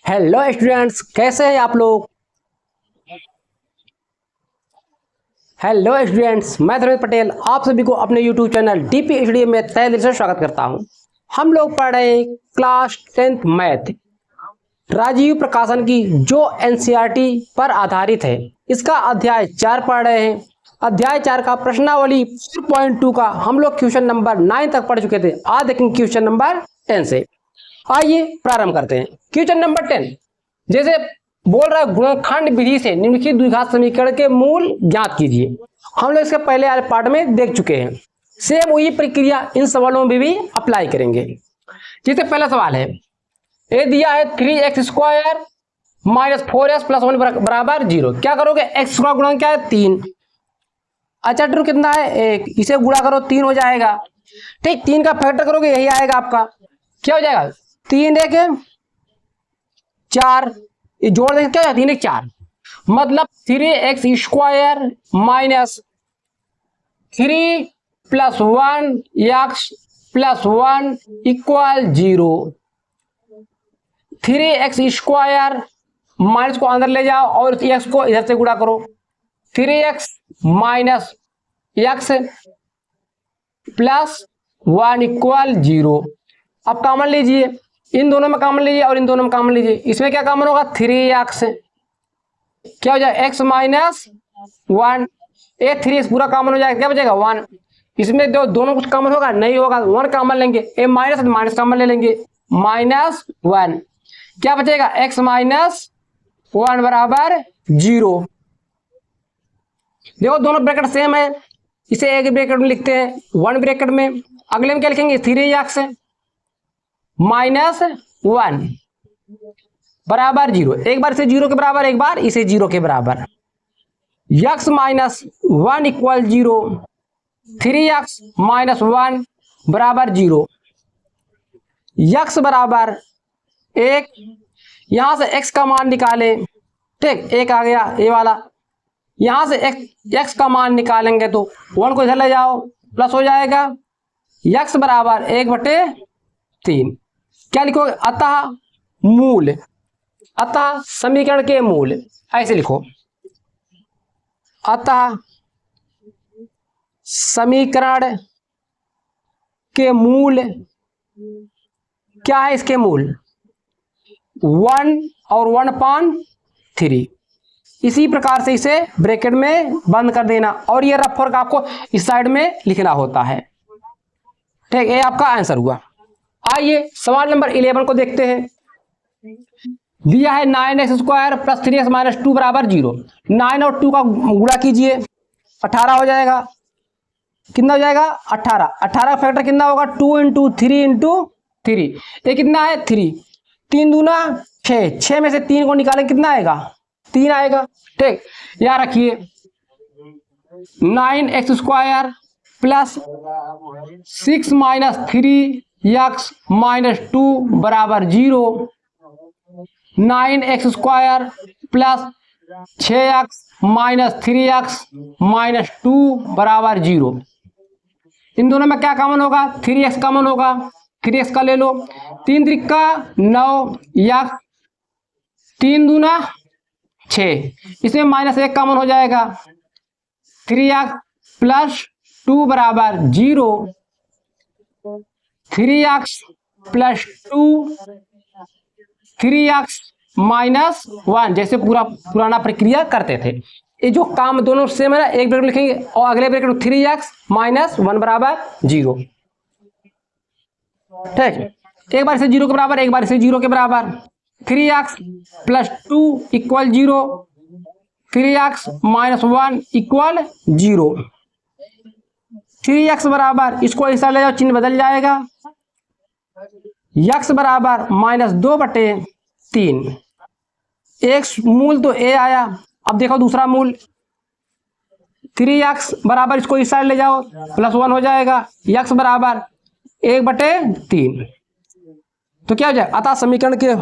Hello students, कैसे हैं आप लोग। हेलो स्टूडेंट्स, मैं धर्मेंद्र पटेल आप सभी को अपने यूट्यूब चैनल DPHD में तहे दिल से स्वागत करता हूं। हम लोग पढ़ रहे हैं क्लास 10th मैथ, राजीव प्रकाशन की, जो NCERT पर आधारित है। इसका अध्याय 4 पढ़ रहे हैं। अध्याय 4 का प्रश्नावली 4.2 का हम लोग क्वेश्चन नंबर 9 तक पढ़ चुके थे। आज देखेंगे क्वेश्चन नंबर 10 से। आइए प्रारंभ करते हैं। क्वेश्चन नंबर 10 जैसे बोल रहा है, गुणनखंड विधि से निम्नलिखित द्विघात समीकरण के मूल ज्ञात कीजिए। हम लोग इसके पहले वाले पार्ट में देख चुके हैं। सेम वही प्रक्रिया इन सवालों में भी अप्लाई करेंगे। जैसे पहला सवाल है, ये दिया है 3x square minus 4s plus 1 बराबर 0। क्या करोगे? x का गुणन क्या है? 3। अच्छा टू कितना है? 1। इसे गुणा करो, 3 हो जाएगा। ठीक, 3 का फैक्टर करोगे, यही आएगा आपका। क्या हो जाएगा? 3 1 4, ये जोड़ देंगे, क्या हो जाएगा? 3 1 4, मतलब 3x square minus 3 plus 1 x plus 1 equal 0। 3x square minus को अंदर ले जाओ और x को इधर से गुणा करो। 3x minus x plus 1 equal 0। अब कॉमन लीजिए, इन दोनों में कॉमन लीजिए और इन दोनों में कॉमन लीजिए। इसमें क्या कॉमन होगा? 3x। क्या हो जाएगा? x माइनस 1, ए 3x पूरा कॉमन हो जाएगा, क्या बचेगा? 1। इसमें दोनों कुछ कॉमन होगा? नहीं होगा, 1 कॉमन लेंगे। ए माइनस माइनस कॉमन ले लेंगे, माइनस 1। क्या बचेगा? x माइनस 1 बराबर 0। देखो दोनों ब्रैकेट सेम है, इसे एक ब्रैकेट में लिखते हैं, 1 ब्रैकेट में। अगले में क्या लिखेंगे? 3x माइनस 1 बराबर 0। एक बार इसे 0 के बराबर, एक बार इसे 0 के बराबर। x minus 1 equal 0, 3x minus 1 बराबर 0। x बराबर 1, यहां से x का मान निकाले। ठीक, 1 आ गया ये वाला। यहां से x का मान निकालेंगे तो 1 को इधर ले जाओ, प्लस हो जाएगा। x बराबर 1/3। क्या लिखोगे? अतः मूल, अतः समीकरण के मूल, ऐसे लिखो। अतः समीकरण के मूल क्या है? इसके मूल 1 और 1/3। इसी प्रकार से इसे ब्रैकेट में बंद कर देना और ये रफ वर्क आपको इस साइड में लिखना होता है। ठीक, ये आपका आंसर हुआ। आइए सवाल नंबर 11 को देखते हैं। दिया है 9x square plus 3x minus 2 बराबर 0। 9 और 2 का गुणा कीजिए, 18 हो जाएगा। कितना हो जाएगा? 18। 18 का फैक्टर कितना होगा? 2 इंटू 3 इंटू 3। ये कितना है? 3। 3 दूना 6, 6 में से 3 को निकालें, कितना आएगा? 3 आएगा। ठीक, यहाँ रखिए 9x square plus 6 minus 3x minus 2 बराबर 0। 9x square plus 6x minus 3x minus 2 बराबर 0। इन दोनों में क्या कॉमन होगा? 3x कॉमन होगा, 3x का ले लो। 3 त्रिका 9 x, 3 दूना 6, इसमें माइनस 1 कॉमन हो जाएगा। 3x प्लस 2 बराबर 0। 3x प्लस 2, 3x माइनस 1, जैसे पुराना प्रक्रिया करते थे। ये जो काम दोनों सेम है ना, एक ब्रैकेट लिखेंगे और अगले ब्रैकेट में 3x माइनस 1 बराबर 0। ठीक, एक बार इसे 0 के बराबर, एक बार इसे 0 के बराबर। 3x plus 2 equal 0, 3x minus 1 equal 0। 3x बराबर, इसको ऐसा ले जाओ, चिन्ह बदल जाएगा। x बराबर माइनस 2/3। एक मूल तो a आया। अब देखो दूसरा मूल 3x बराबर, इसको इस साइड ले जाओ, प्लस 1 हो जाएगा। x बराबर 1/3। तो क्या हो जाएगा? अतः समीकरण के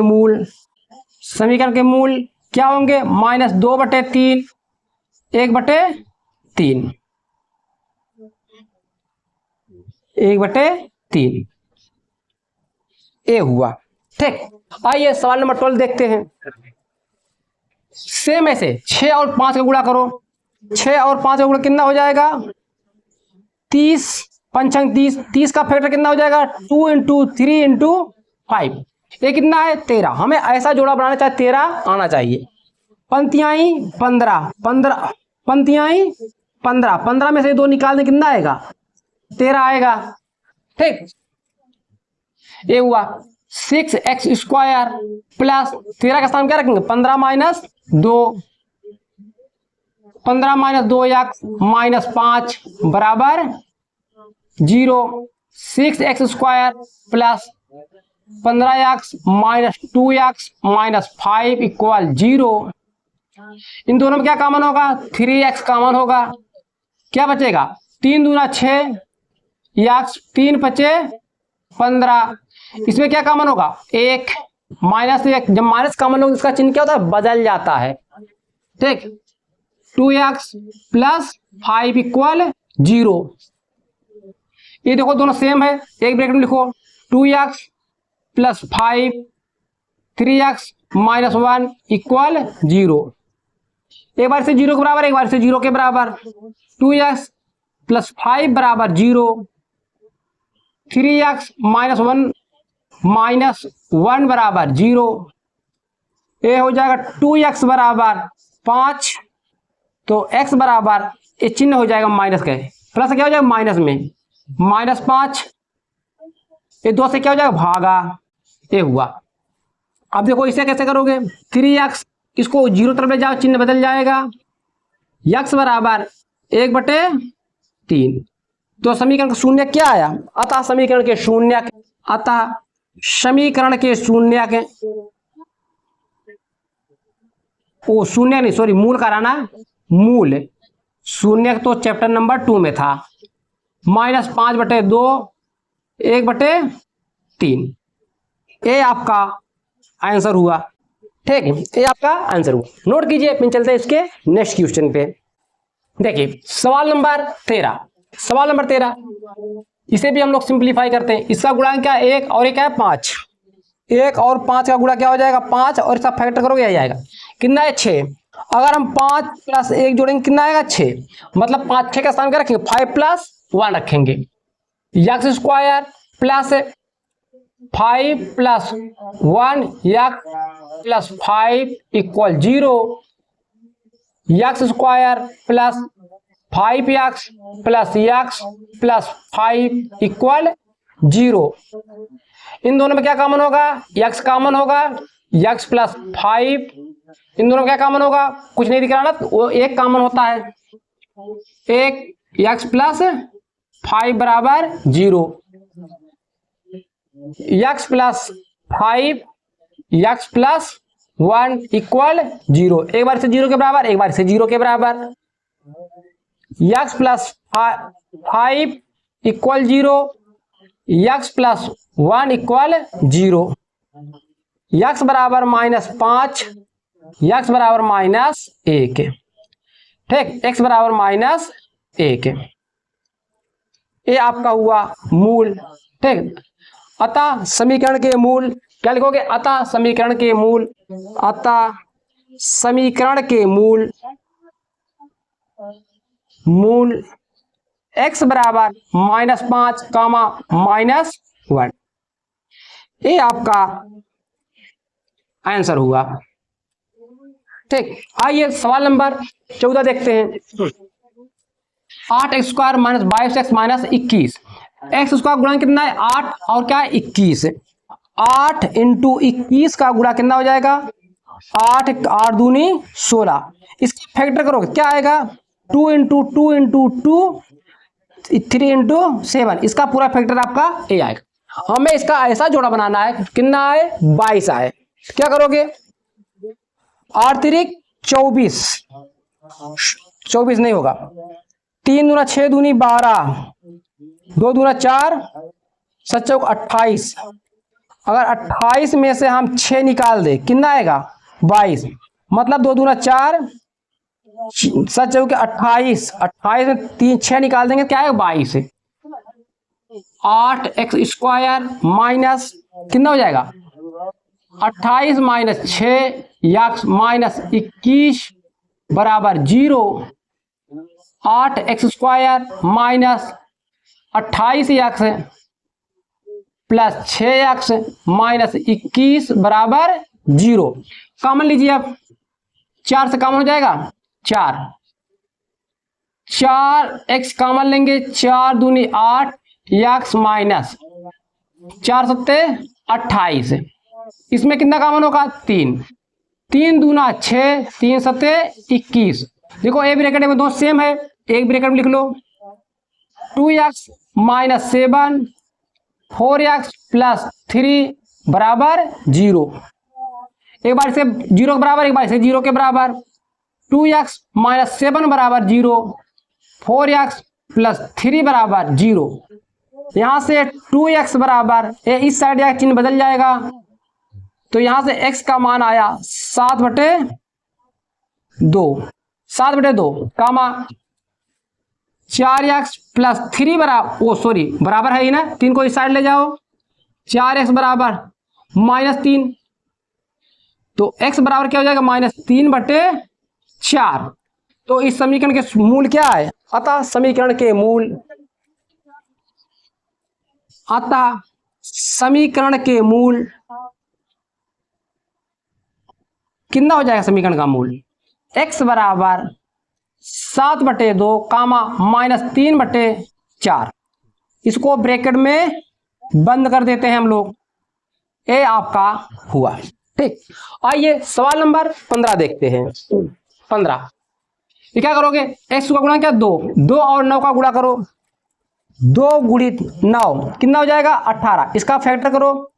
मूल, समीकरण के मूल क्या होंगे? माइनस 2/3, 1/3, 1/3। ए हुआ। ठीक, आइए सवाल नंबर 12 देखते हैं। सेम ऐसे 6 और 5 का गुणा करो। 6 और 5 का गुणा कितना हो जाएगा? 30 पंचंग 30। 30 का फैक्टर कितना हो जाएगा? 2 इंटू 3 इंटू 5। ये कितना है? 13। हमें ऐसा जोड़ा बनाना चाहिए 13 आना चाहिए। पंक्तियां 15 15 पंक्तियां 15 15 में से 2 निकाल दें, कितना आएगा? 13 आएगा। ठीक, ये हुआ 6x स्क्वायर प्लस 13 का स्थान क्या रखेंगे? 15 माइनस 2। 15 माइनस 2 एक्स माइनस 5 बराबर 0। 6x square plus 15x minus 2x minus 5 equal 0। इन दोनों में क्या कॉमन होगा? 3x कॉमन होगा। क्या बचेगा? 3 दूना 6 x 3 बचे 15। इसमें क्या कॉमन होगा? 1 माइनस 1। जब माइनस कॉमन होगा इसका चिन्ह क्या होता है? बदल जाता है। ठीक, 2x प्लस 5 इक्वल 0। ये देखो दोनों सेम है, एक ब्रैकेट में लिखो 2x plus 5 3x minus 1 equal 0। एक बार से 0 के बराबर, एक बार से 0 के बराबर। 2x प्लस 5 बराबर 0। 3x माइनस 1 बराबर 0। ये हो जाएगा 2x बराबर 5, तो x बराबर ये चिन्ह हो जाएगा माइनस का, प्लस क्या हो जाएगा? माइनस में माइनस 5। ये 2 से क्या हो जाएगा? भागा। ये हुआ। अब देखो इसे कैसे करोगे? 3x इसको 0 तरफ ले जाओ, चिन्ह बदल जाएगा। x बराबर 1/3। तो समीकरण का शून्य क्या आया? अतः समीकरण के शून्य शून्य नहीं, सॉरी, मूल का रहना। मूल शून्य तो चैप्टर नंबर 2 में था। माइनस 5/2 1/3। ये आपका आंसर हुआ। ठीक है, ये आपका आंसर हुआ। नोट कीजिए, फिर चलते हैं इसके नेक्स्ट क्वेश्चन पे। देखिए सवाल नंबर 13। सवाल नंबर 13, इसे भी हम लोग सिंप्लीफाई करते हैं। इसका गुणा क्या? 1 और 1 है 5। 1 और 5 का गुणा क्या हो जाएगा? 5, और इसका फैक्टर करोगे यही आएगा। कितना है? 6। अगर हम 5 प्लस 1 जोड़ेंगे कितना आएगा? 6। मतलब 5 6 का स्थान क्या रखेंगे? 5 प्लस 1 रखेंगे। X square plus 5 plus 1 x plus 5 equal 0। X square plus 5x plus x plus 5 equal 0। इन दोनों में क्या कॉमन होगा? x कॉमन होगा। x प्लस 5, इन दोनों में क्या कॉमन होगा? कुछ नहीं दिख रहा ना, वो एक कॉमन होता है। एक x प्लस 5 बराबर 0। x plus 5 x plus 1 equal 0। एक बार से 0 के बराबर, एक बार से 0 के बराबर। x plus 5 equal 0, x plus 1 equal 0। x बराबर -5, x बराबर -1। ठीक, x बराबर -1। ये आपका हुआ मूल। ठीक, अतः समीकरण के मूल क्या लिखोगे? अतः समीकरण के मूल, अतः समीकरण के मूल x बराबर -5 कामा -1। ये आपका आंसर हुआ। ठीक, आइए सवाल नंबर 14 देखते हैं। 8x square minus 22x minus 21। X square गुणा कितना है? 8 और क्या है? 21। 8 इंटू 21 का गुणा कितना हो जाएगा? 8 8 दूनी 16। इसका फैक्टर करोगे क्या आएगा? 2 इंटू 2 इंटू 2 3 इंटू 7। इसका पूरा फैक्टर आपका ए आएगा। हमें इसका ऐसा जोड़ा बनाना है, कितना आए? 22 आए। क्या करोगे? 8 3 24, 24 नहीं होगा। 3 दूना 6 दूनी 12, 2 दूना 4, 7 चौक 28। अगर 28 में से हम 6 निकाल दे कितना आएगा? 22। मतलब 2 दूना 4, 7 चौक 28। 28 में 3 6 निकाल देंगे क्या आएगा? 22। 8x स्क्वायर माइनस कितना हो जाएगा 28 माइनस 6 यक्स माइनस 21 बराबर 0। 8x² minus 28 x plus 6x minus 21 बराबर 0। कॉमन लीजिए अब, 4 से कॉमन हो जाएगा 4x कॉमन लेंगे, 4 दूनी 8 यक्स माइनस 4 सत्ते 28। इसमें कितना कॉमन होगा 3, 3 दूना 6, 3 सत्ते 21। देखो ए ब्रैकेट में दोनों सेम है, एक ब्रैकेट में लिख लो 2x माइनस 7 4x प्लस 3 बराबर 0। एक बार से 0 के बराबर, एक बार से 0 के बराबर। 2x माइनस 7 बराबर 0, 4x प्लस 3 बराबर 0। यहां से 2x बराबर, इस साइड का चिन्ह बदल जाएगा, तो यहां से x का मान आया 7/2, 7/2 कामा 4x प्लस 3 बराबर है ही ना, 3 को इस साइड ले जाओ, 4x बराबर -3, तो x बराबर क्या हो जाएगा -3/4। तो इस समीकरण के मूल क्या है, अतः समीकरण के मूल, अतः समीकरण के मूल कितना हो जाएगा, समीकरण का मूल x बराबर 7/2 कामा -3/4। इसको ब्रैकेट में बंद कर देते हैं हम लोग, ये आपका हुआ। ठीक, आइए सवाल नंबर 15 देखते हैं। 15 ये क्या करोगे, x का गुणा क्या 2 और 9 का गुणा करो, 2 गुणित 9 कितना हो जाएगा 18। इसका फैक्टर करो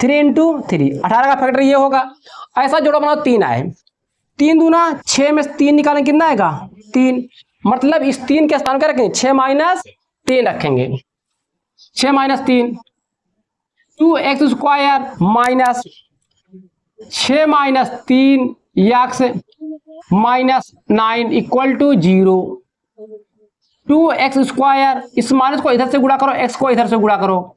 3 × 3, 18 का फैक्टर ये होगा। ऐसा जोड़ो बनाओ 3 आए, 3 दूना 6 में 3 निकालें कितना आएगा 3, मतलब इस 3 के स्थान पर रखेंगे 6 - 3 रखेंगे, 6 - 3 2x² minus 6 - 3 x -9 equal to 0। 2x², इस माइनस को इधर से गुणा करो, x को इधर से गुणा करो,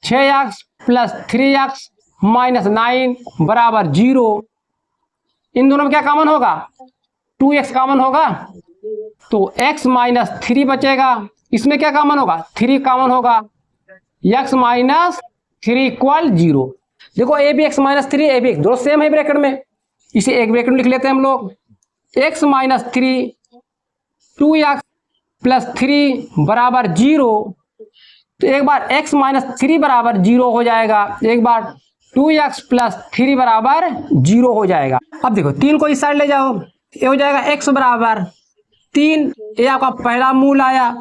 6x प्लस 3x माइनस 9 बराबर 0। इन दोनों में क्या कॉमन होगा 2x कॉमन होगा, तो x - 3 बचेगा। इसमें क्या कॉमन होगा 3 कॉमन होगा, x - 3 इक्वल 0। देखो a भी x - 3 a भी x दोनों सेम है ब्रैकेट में, इसे एक ब्रैकेट में लिख लेते हैं हम लोग, x - 3 2x प्लस 3 बराबर 0। तो एक बार x - 3 बराबर 0 हो जाएगा, एक बार 2x प्लस 3 बराबर 0 हो जाएगा। अब देखो 3 को इस साइड ले जाओ, ये हो जाएगा x बराबर 3, ये आपका पहला मूल आया।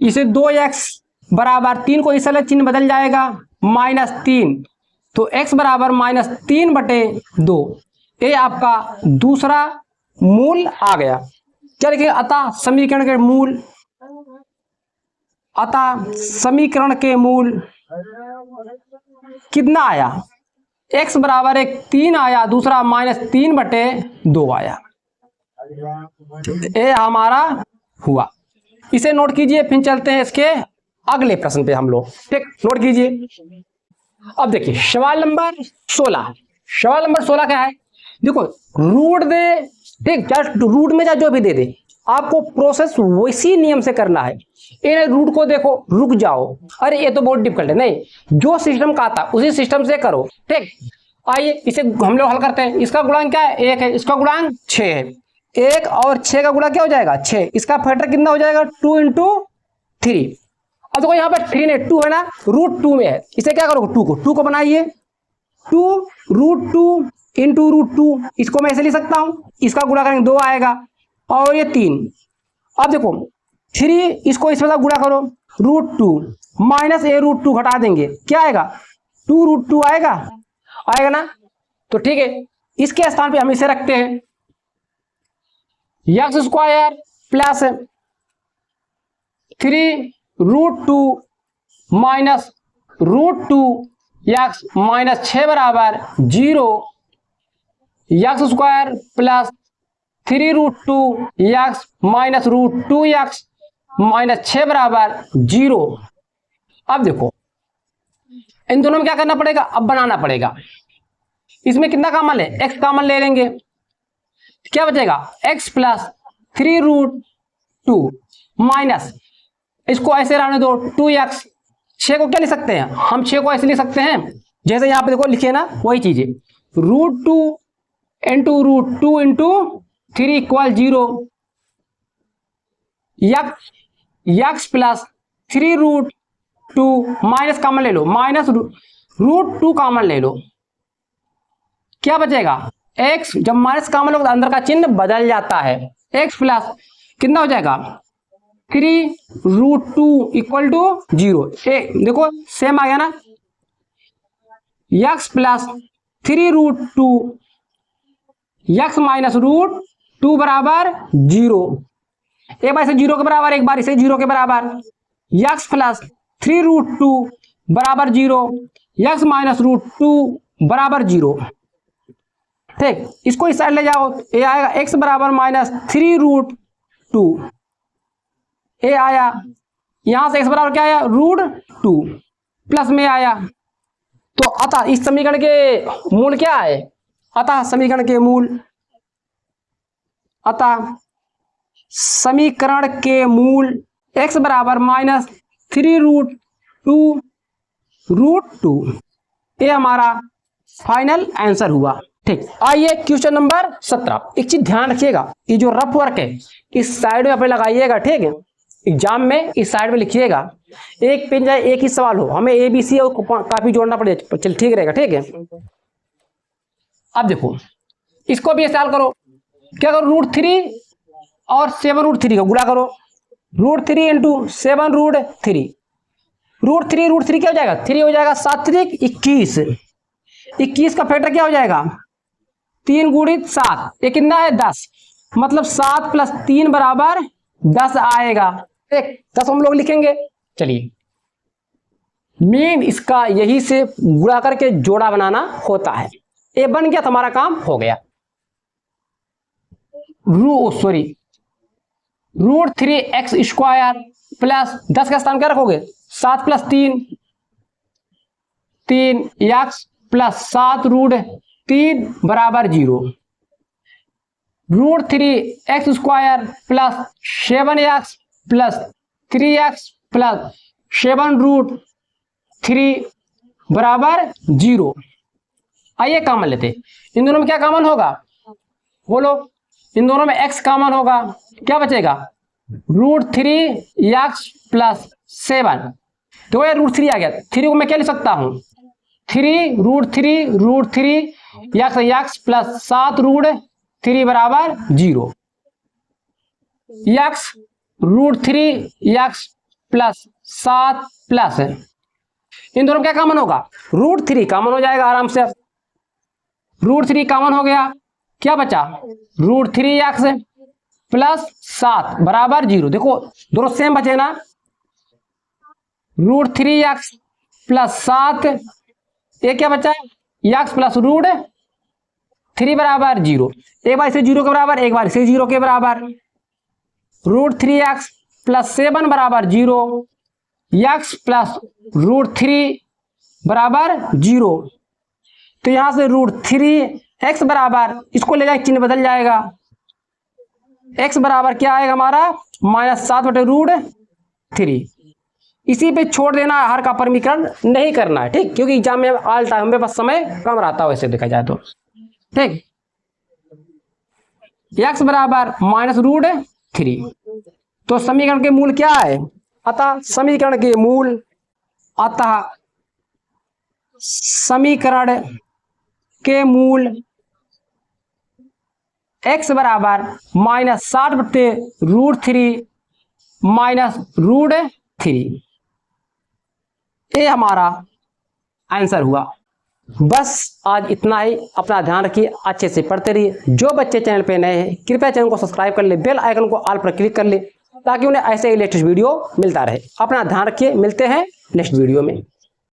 इसे 2x बराबर 3 को इस साइड चिन्ह बदल जाएगा -3, तो x बराबर -3/2, ये आपका दूसरा मूल आ गया। क्या लिखेंगे, अतः समीकरण के मूल, अतः समीकरण के मूल कितना आया, x बराबर 3 आया, दूसरा -3/2 आया, ये हमारा हुआ। इसे नोट कीजिए, फिर चलते हैं इसके अगले प्रश्न पे हम लोग। ठीक, नोट कीजिए। अब देखिए सवाल नंबर 16, सवाल नंबर 16 क्या है, देखो रूट दे, ठीक, जस्ट रूट में जो भी दे दे, आपको प्रोसेस वैसी नियम से करना है। इन रूट को देखो, रुक जाओ, अरे ये तो बहुत डिफिकल्ट है, नहीं, जो सिस्टम का आता उसी सिस्टम से करो। ठीक, आइए इसे हम लोग हल करते हैं। इसका गुणांक क्या है 1 है, इसका गुणांक 6 है, 1 और 6 का गुणा क्या हो जाएगा 6, इसका फैक्टर कितना हो जाएगा 2 × 3। अब देखो यहाँ पर 3 ने 2 है ना, √2 में है, इसे क्या करोगे 2 को बनाइए, 2 √2 × √2, इसको मैं ऐसे लिख सकता हूं, इसका गुणा करेंगे 2 आएगा, और ये 3। अब देखो 3, इसको इस पर गुणा करो, √2 माइनस ये √2 घटा देंगे, क्या आएगा 2 √2 आएगा, आएगा ना। तो ठीक है, इसके स्थान पे हम इसे रखते हैं, x² प्लस 3 √2 माइनस √2 x -6 बराबर 0, x² plus 3 √2 x minus √2 x -6 बराबर 0। अब देखो इन दोनों में क्या करना पड़ेगा, अब बनाना पड़ेगा। इसमें कितना कॉमन है, x कॉमन ले लेंगे, क्या बचेगा x प्लस 3√2 माइनस, इसको ऐसे रहने दो 2x। 6 को क्या लिख सकते हैं हम, 6 को ऐसे लिख सकते हैं जैसे यहां पे देखो लिखे ना, वही चीज है, √2 into √2 into 3 equal 0, x plus 3√2 minus common ले लो, माइनस √2 कॉमन ले लो, क्या बचेगा x, जब माइनस कॉमन लो तो अंदर का चिन्ह बदल जाता है, x प्लस कितना हो जाएगा 3√2 इक्वल टू 0। देखो सेम आ गया ना, x प्लस 3√2 x माइनस √2 बराबर 0, एक बार से 0 के बराबर, एक बार इसे 0 के बराबर, x प्लस 3√2 बराबर 0, x माइनस √2 बराबर 0। ठीक, इसको इस साइड ले जाओ, ये आएगा x बराबर माइनस 3√2, ये आया, यहां से x बराबर क्या आया √2 प्लस में आया, तो अतः इस समीकरण के मूल क्या है, अतः समीकरण के मूल, अतः समीकरण के मूल x बराबर माइनस 3√2 ये हमारा फाइनल आंसर हुआ। ठीक, आइए क्वेश्चन नंबर 17। एक चीज ध्यान रखिएगा, ये जो रफ वर्क है इस साइड में अपने लगाइएगा, ठीक है, एग्जाम में इस साइड में लिखिएगा, एक पेज जाए एक ही सवाल हो, हमें ABC और काफी जोड़ना पड़ेगा, चल ठीक रहेगा, ठीक है। अब देखो इसको भी सवाल करो, क्या करो √3 और 7√3 का गुणा करो, √3 इंटू 7√3, √3 क्या हो जाएगा 3 हो जाएगा, 7 3 21, 21 का फैक्टर क्या हो जाएगा 3 गुणित 7, ये कितना है 10, मतलब 7 प्लस 3 बराबर 10 आएगा। एक 10 हम लोग लिखेंगे, चलिए मेन इसका यही से गुणा करके जोड़ा बनाना होता है, ये बन गया तो हमारा काम हो गया। √3x² प्लस 10 का स्थान क्या रखोगे 7 प्लस 3 3x प्लस 7√3 बराबर 0, √3x² plus 7x plus 3x plus 7√3 बराबर 0। आइए कॉमन लेते, इन दोनों में क्या कॉमन होगा बोलो, इन दोनों में x कॉमन होगा, क्या बचेगा √3x प्लस 7, तो ये √3 आ गया, 3 को मैं क्या लिख सकता हूं 3√3 x प्लस 7√3 बराबर 0, x √3x प्लस 7 प्लस, इन दोनों में क्या कॉमन होगा √3 कॉमन हो जाएगा आराम से, √3 कॉमन हो गया, क्या बचा √3x प्लस 7 बराबर 0, देखो दोनों सेम बचे ना, √3x प्लस 7, ये क्या बचा x प्लस √3 बराबर 0, एक बार इसे 0 के बराबर, एक बार इसे 0 के बराबर, √3x प्लस 7 बराबर 0, x प्लस √3 बराबर 0, तो यहां से √3x बराबर, इसको ले जाए चिन्ह बदल जाएगा, x बराबर क्या आएगा हमारा -7/√3, इसी पे छोड़ देना, हर का परिमीकरण नहीं करना है, ठीक, क्योंकि एग्जाम में ऑल टाइम में बस समय कम रहता है वैसे देखा जाए तो, ठीक। x बराबर -√3, तो समीकरण के मूल क्या है, अतः समीकरण के मूल, अतः समीकरण के मूल x बराबर -60/√3 -√3, ये हमारा आंसर हुआ। बस आज इतना ही, अपना ध्यान रखिए, अच्छे से पढ़ते रहिए। जो बच्चे चैनल पे नए हैं कृपया चैनल को सब्सक्राइब कर ले, बेल आइकन को ऑल पर क्लिक कर ले, ताकि उन्हें ऐसे ही लेटेस्ट वीडियो मिलता रहे। अपना ध्यान रखिए, मिलते हैं नेक्स्ट वीडियो में।